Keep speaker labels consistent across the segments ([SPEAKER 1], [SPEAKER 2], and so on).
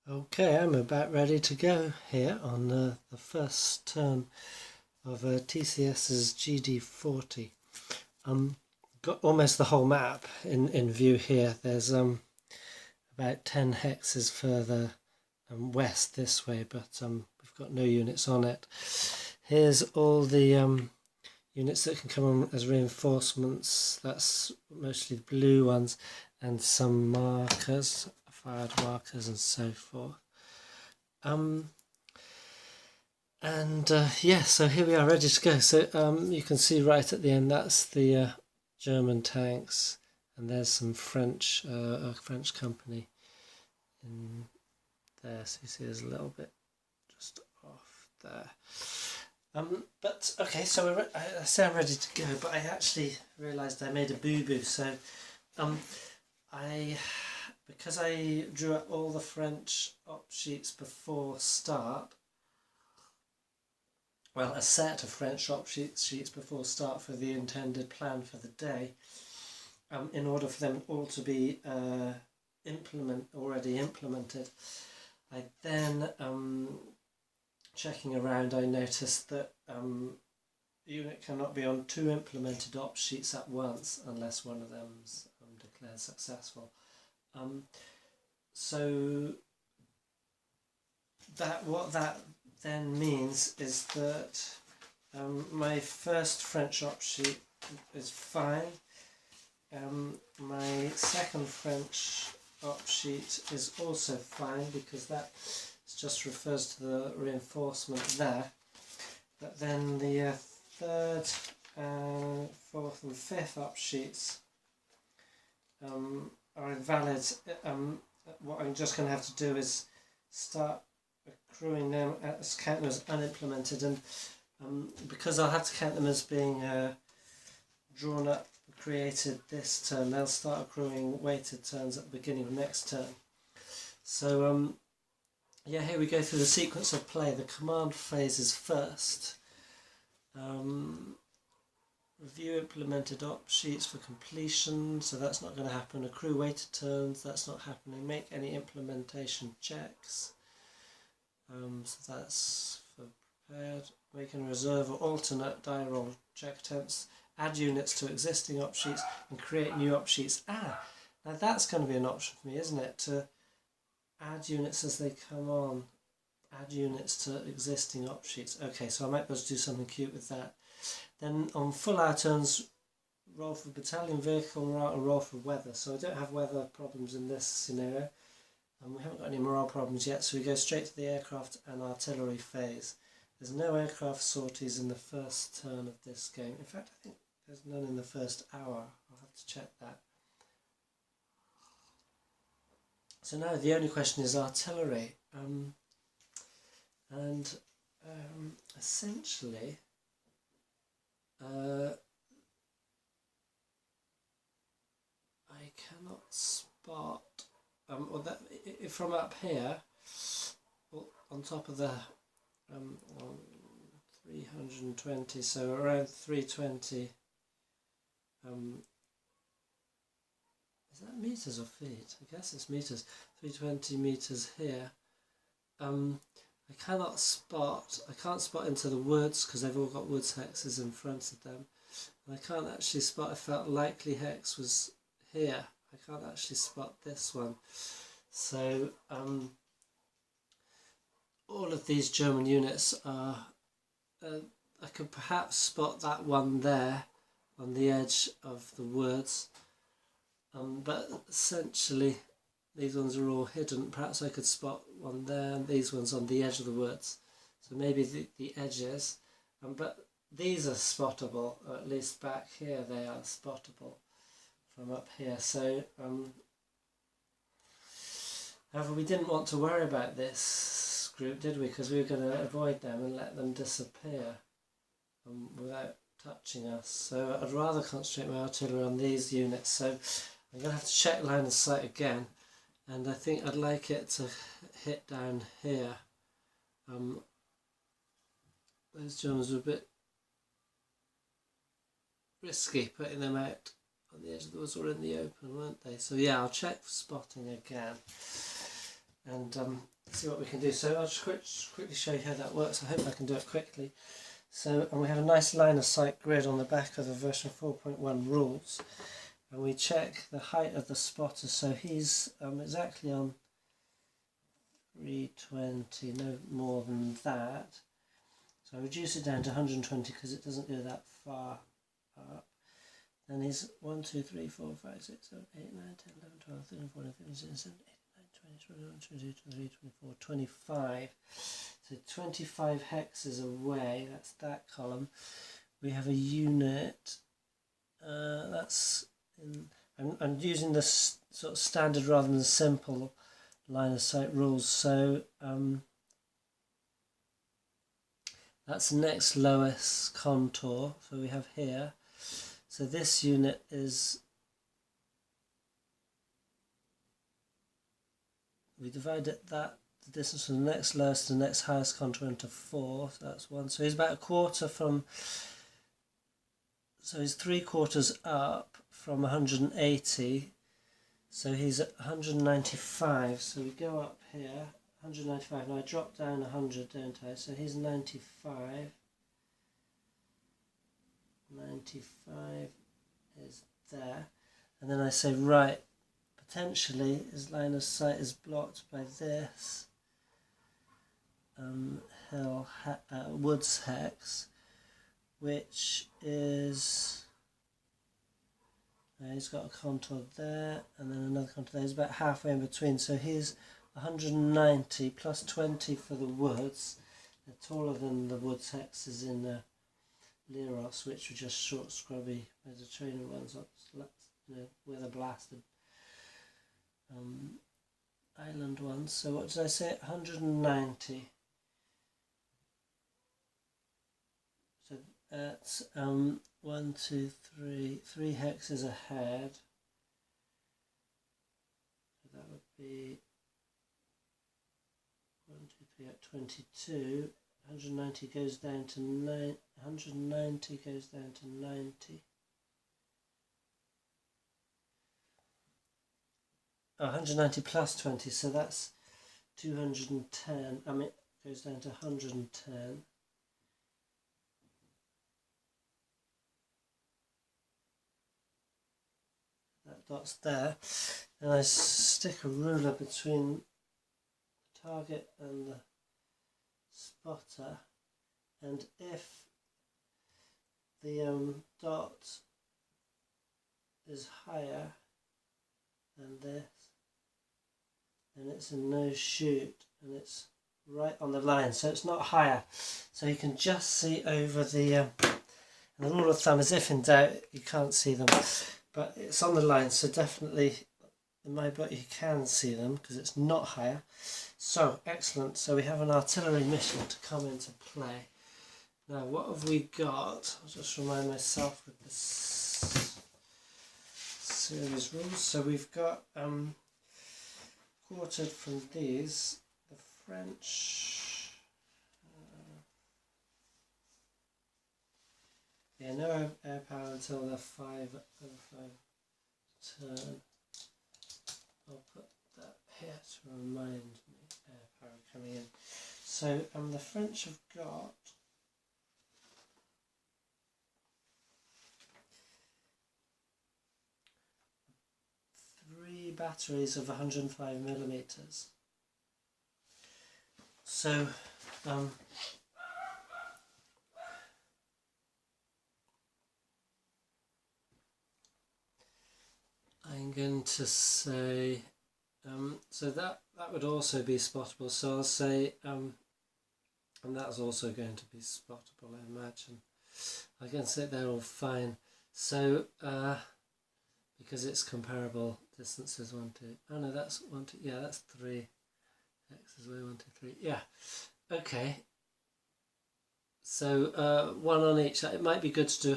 [SPEAKER 1] Okay, I'm about ready to go here on the first turn of TCS's GD40. Got almost the whole map in view here. There's about 10 hexes further west this way, but we've got no units on it. Here's all the units that can come on as reinforcements. That's mostly the blue ones, and some markers, fired markers and so forth. Yeah, so here we are ready to go. So you can see right at the end, that's the German tanks, and there's some French, a French company in there. So you see there's a little bit just off there. But okay, so I say I'm ready to go, but I actually realised I made a boo-boo. So because I drew up all the French op sheets before start, well, a set of French op sheets before start for the intended plan for the day, in order for them all to be already implemented. I then, checking around, I noticed that the unit cannot be on 2 implemented op sheets at once unless one of them's declared successful. So what that then means is that my first French op sheet is fine. My second French op sheet is also fine because that just refers to the reinforcement there. But then the third, fourth and fifth op sheets are invalid. What I'm just going to have to do is start accruing them as count them as unimplemented, and because I'll have to count them as being drawn up, created this turn, they'll start accruing weighted turns at the beginning of next turn. So yeah, here we go through the sequence of play. The command phase is first. Review implemented op sheets for completion, so that's not going to happen. Accrue weighted turns, that's not happening. Make any implementation checks, so that's for prepared. Make a reserve or alternate die roll check attempts. Add units to existing op sheets and create new op sheets. Now that's going to be an option for me, isn't it? To add units as they come on. Add units to existing op sheets. Okay, so I might be able to do something cute with that. Then on full hour turns, roll for battalion, vehicle, morale, and roll for weather. So I don't have weather problems in this scenario. And we haven't got any morale problems yet, so we go straight to the aircraft and artillery phase. There's no aircraft sorties in the first turn of this game. In fact, I think there's none in the first hour. I'll have to check that. So now the only question is artillery. Essentially, I cannot spot, from up here, on top of the 320, so around 320, is that meters or feet? I guess it's meters. 320 meters here. I can't spot into the woods because they've all got woods hexes in front of them. And I can't actually spot if that likely hex was here. I can't actually spot this one. So all of these German units are, I could perhaps spot that one there on the edge of the woods, but essentially these ones are all hidden. Perhaps I could spot one there and these ones on the edge of the woods. So maybe the edges. But these are spottable, or at least back here they are spottable from up here. So, however, we didn't want to worry about this group, did we? Because we were going to avoid them and let them disappear without touching us. So I'd rather concentrate my artillery on these units. So I'm going to have to check line of sight again. And I think I'd like it to hit down here. Those Germans were a bit risky putting them out on the edge of the woods or in the open, weren't they? So yeah, I'll check for spotting again. And see what we can do. So I'll just quickly show you how that works. I hope I can do it quickly. So, and we have a nice line of sight grid on the back of the version 4.1 rules, and we check the height of the spotter. So he's exactly on 320, no more than that. So I reduce it down to 120 because it doesn't go that far up. Then he's 1, 2, 3, 4, 5, 6, 7, 8, 9, 10, 11, 12, 13, 14, 15, 16, 17, 18, 19, 20, 21, 22, 23, 24, 25. So 25 hexes away, that's that column. We have a unit, that's in, I'm using this sort of standard rather than simple line of sight rules. So that's the next lowest contour. So we have here. So this unit is, we divide it the distance from the next lowest to the next highest contour into 4. So that's 1. So he's about a quarter from, so he's 3/4 up from 180. So he's at 195. So we go up here, 195. Now I drop down 100, don't I? So he's 95. 95 is there, and then I say, right, potentially his line of sight is blocked by this Woods hex, which is, he's got a contour there and then another contour there. He's about halfway in between, so he's 190 plus 20 for the Woods. They're taller than the Woods hexes in Leros, which are just short, scrubby Mediterranean ones, weather blasted island ones. So what did I say? 190. So that's 1, 2, 3 hexes ahead. So that would be 1, 2, 3 at 22. 190 goes down to 9. 190 goes down to 90. Oh, 190 plus 20, so that's 210. I mean, it goes down to 110. That dot's there. And I stick a ruler between the target and the spotter, and if the dot is higher than this, then it's a no shoot, and it's right on the line, so it's not higher, so you can just see over the and the rule of thumb is, if in doubt, you can't see them, but it's on the line, so definitely in my book you can see them because it's not higher. So, excellent. So we have an artillery mission to come into play. Now, what have we got? I'll just remind myself with this series rules. So we've got quartered from these, the French. No air power until the 5/5 turn. I'll put that here to remind me air power coming in. So the French have got three batteries of 105 millimeters. So I'm going to say, so that would also be spottable, so I'll say, and that's also going to be spottable, I imagine. I can say they're all fine. So, because it's comparable distances, 1, 2, oh no, that's 1, 2, yeah, that's 3, x is away, 1, 2, 3, yeah, okay. So, one on each. It might be good to do, you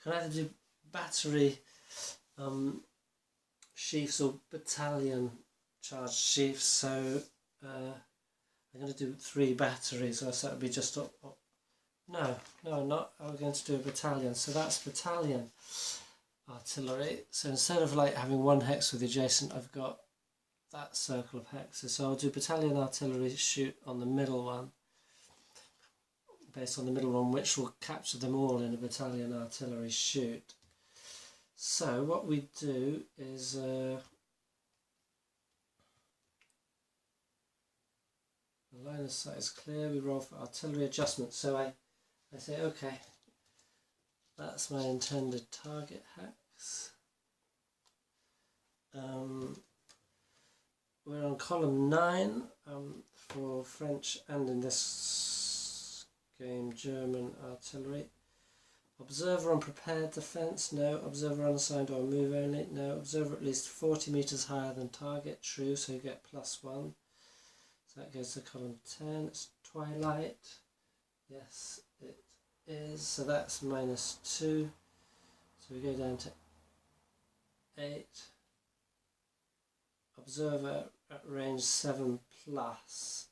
[SPEAKER 1] can either do battery sheaths or battalion charge sheaths, so I'm going to do 3 batteries, so that would be just up. No, I'm not. I'm going to do a battalion, so that's battalion artillery. So instead of like having 1 hex with adjacent, I've got that circle of hexes. So I'll do battalion artillery shoot on the middle one, based on the middle one, which will capture them all in a battalion artillery shoot. So what we do is the line of sight is clear, we roll for artillery adjustment. So I say, okay, that's my intended target hex. We're on column 9 for French and in this game German artillery. Observer on prepared defence, no. Observer unassigned or move only, no. Observer at least 40 metres higher than target, true, so you get +1. So that goes to column 10. It's twilight, yes it is, so that's -2. So we go down to 8. Observer at range 7+,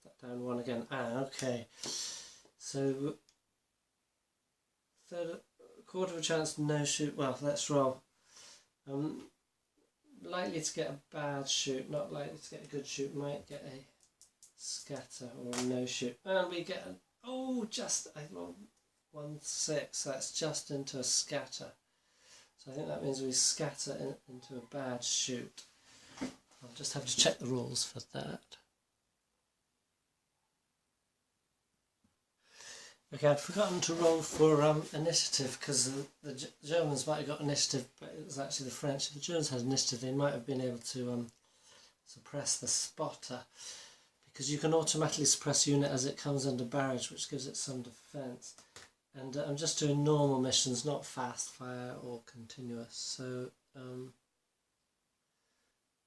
[SPEAKER 1] that down 1 again. Okay, so quarter of a chance no shoot. Well, let's roll. Likely to get a bad shoot, not likely to get a good shoot. Might get a scatter or a no shoot, and we get an, oh, just I rolled 1-6. That's just into a scatter. So I think that means we scatter into a bad shoot. I'll just have to check the rules for that. Okay, I'd forgotten to roll for initiative, because the Germans might have got initiative, but it was actually the French. If the Germans had initiative, they might have been able to suppress the spotter, because you can automatically suppress a unit as it comes under barrage, which gives it some defence. And I'm just doing normal missions, not fast fire or continuous. So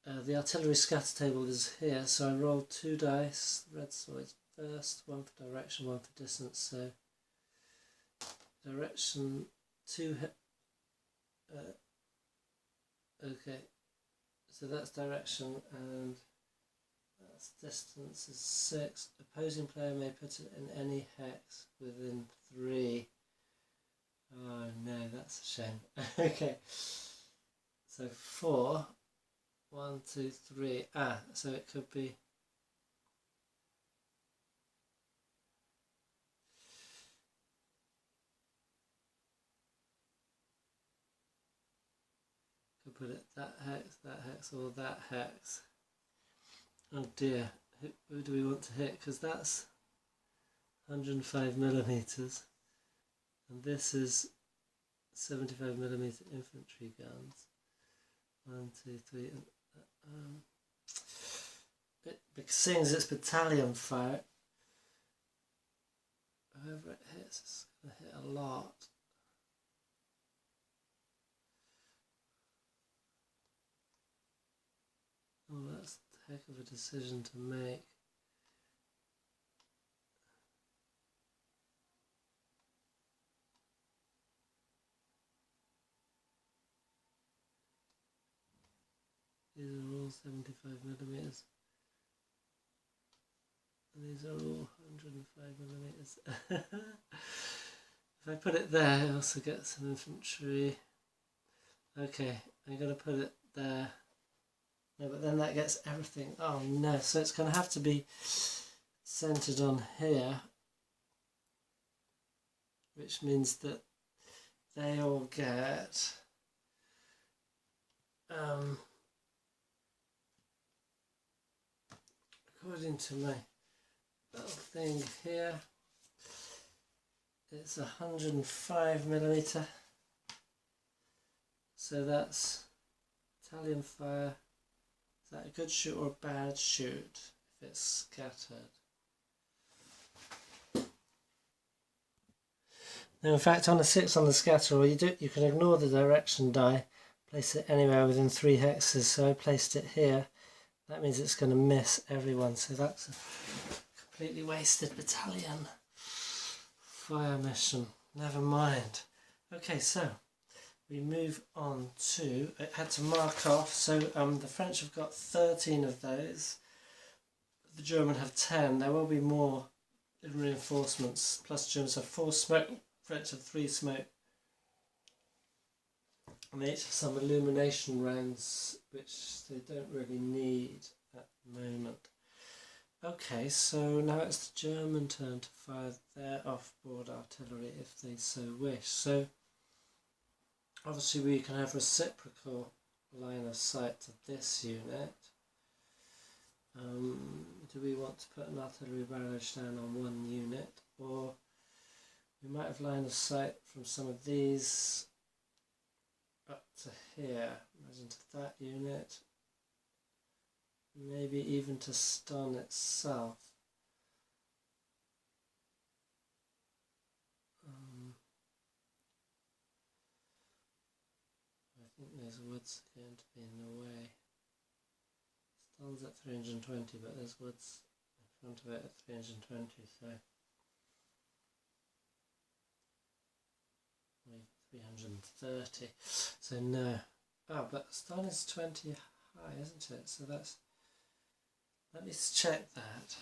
[SPEAKER 1] the artillery scatter table is here, so I rolled 2 dice, red swords first, 1 for direction, 1 for distance. So direction 2 hit, okay, so that's direction, and that's distance is 6. Opposing player may put it in any hex within 3. Oh no, that's a shame. Okay, so 4, 1, 2, 3. So it could be put it that hex, or that hex. Oh dear, who do we want to hit? Because that's 105mm, and this is 75mm infantry guns. 1, 2, 3. Seeing as it's battalion fire, whoever it hits is going to hit a lot. Oh, that's a heck of a decision to make. These are all 75mm. And these are all 105mm. If I put it there, I also get some infantry. Okay, I'm going to put it there. No, but then that gets everything. Oh no, so it's going to have to be centered on here, which means that they all get according to my little thing here, it's 105mm, so that's Italian fire. Is that a good shoot or a bad shoot if it's scattered? Now in fact, on a 6 on the scatter, you can ignore the direction die, place it anywhere within 3 hexes, so I placed it here. That means it's going to miss everyone, so that's a completely wasted battalion fire mission. Never mind. Okay, so we move on to, it had to mark off, so the French have got 13 of those, the German have 10. There will be more in reinforcements, plus Germans have 4 smoke, French have 3 smoke, and they each have some illumination rounds which they don't really need at moment. Okay, so now it's the German turn to fire their off-board artillery if they so wish. So obviously we can have reciprocal line of sight to this unit. Do we want to put an artillery barrage down on one unit, or we might have line of sight from some of these up to here, imagine to that unit, maybe even to Ston itself. I think those woods are going to be in the way. Ston's at 320, but there's woods in front of it at 320, so maybe 330. So no. Oh, but Ston is 20 high, isn't it? So that's. Let me check that.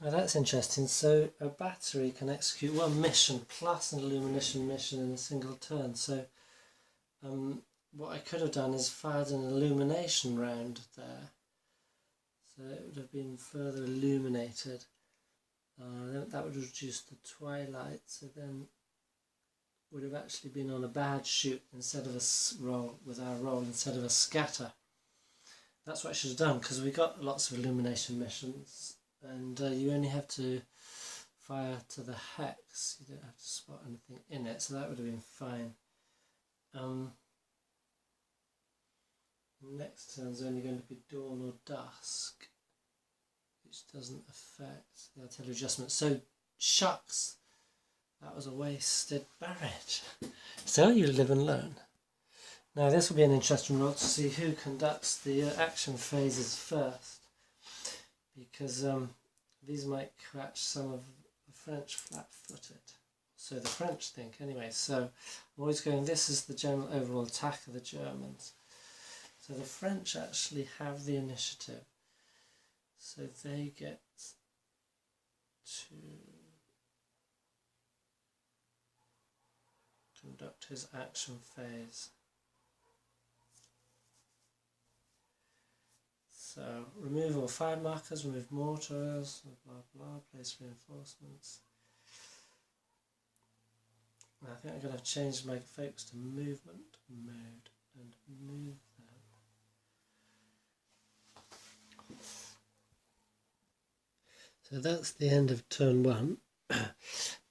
[SPEAKER 1] Now that's interesting. So a battery can execute one mission plus an illumination mission in a single turn. So what I could have done is fired an illumination round there. So it would have been further illuminated. That would reduce the twilight. So then would have actually been on a bad shoot instead of a roll, with our roll instead of a scatter. That's what I should have done, because we got lots of illumination missions, and you only have to fire to the hex. You don't have to spot anything in it, so that would have been fine. Next turn's only going to be dawn or dusk, which doesn't affect the artillery adjustment. So shucks, that was a wasted barrage. So you live and learn. Now this will be an interesting roll to see who conducts the action phases first, because these might catch some of the French flat-footed. So the French think anyway. So I'm always going, this is the general overall attack of the Germans. So the French actually have the initiative. So they get to conduct his action phase. So remove all fire markers, remove mortars, blah blah, place reinforcements. Now I think I'm going to have changed my focus to movement mode and move them. So that's the end of turn one.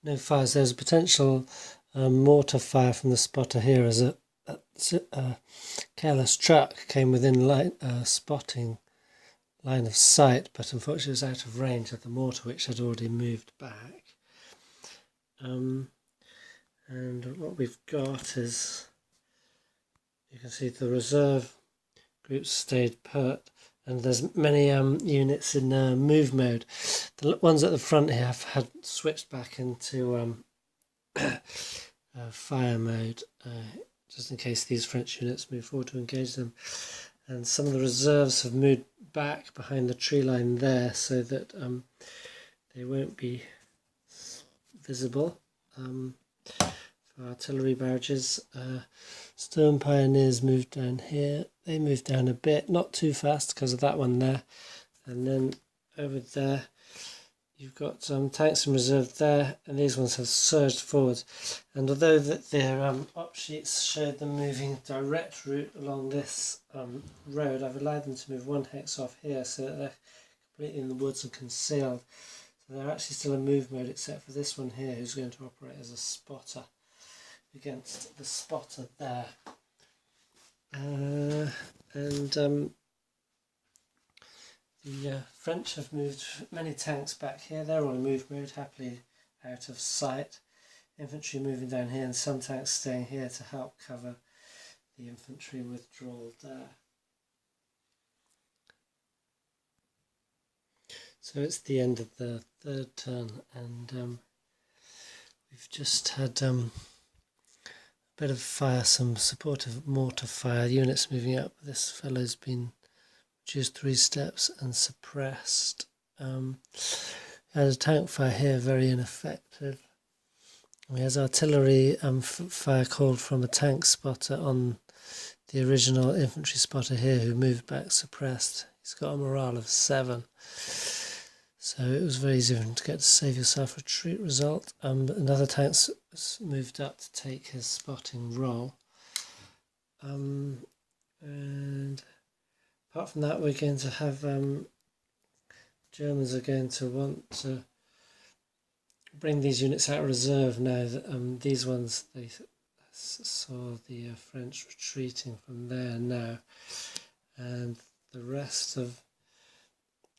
[SPEAKER 1] No fires. There's a potential mortar fire from the spotter here as a careless truck came within spotting line of sight, but unfortunately it was out of range of the mortar, which had already moved back. And what we've got is, you can see the reserve groups stayed put, and there's many units in move mode. The ones at the front here have had switched back into fire mode, just in case these French units move forward to engage them. And some of the reserves have moved back behind the tree line there, so that they won't be visible for artillery barrages. Stern Pioneers moved down here. They moved down a bit, not too fast because of that one there. And then over there you've got tanks in reserve there, and these ones have surged forward. And although their op sheets showed them moving direct route along this road, I've allowed them to move one hex off here so that they're completely in the woods and concealed. So they're actually still in move mode, except for this one here, who's going to operate as a spotter against the spotter there. The French have moved many tanks back here. They're all in move mode, happily out of sight. Infantry moving down here, and some tanks staying here to help cover the infantry withdrawal there. So it's the end of the third turn, and we've just had a bit of fire, some supportive mortar fire units moving up. This fellow's been reduced 3 steps and suppressed. Had a tank fire here, very ineffective. We had artillery fire called from a tank spotter on the original infantry spotter here who moved back suppressed. He's got a morale of 7. So it was very easy for him to get to save yourself retreat result. Another tank's moved up to take his spotting role. And apart from that, we're going to have Germans are going to want to bring these units out of reserve now that these ones, they saw the French retreating from there now, and the rest of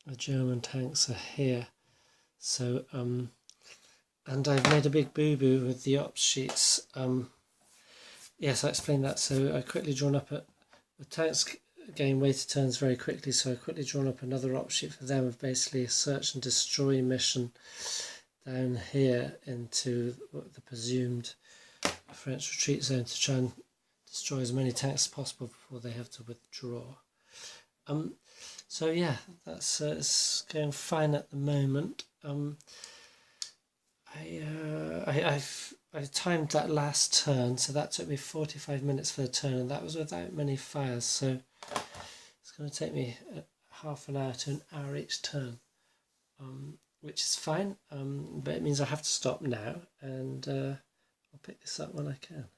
[SPEAKER 1] the German tanks are here. So and I've made a big boo-boo with the ops sheets. Yes, I explained that. So I quickly drawn up the tanks gain weighted turns very quickly, so I quickly drawn up another ops sheet for them of basically a search and destroy mission down here into the presumed French retreat zone to try and destroy as many tanks as possible before they have to withdraw. So yeah, that's it's going fine at the moment. I timed that last turn, so that took me 45 minutes for the turn, and that was without many fires, so it's going to take me half an hour to an hour each turn, which is fine, but it means I have to stop now, and I'll pick this up when I can.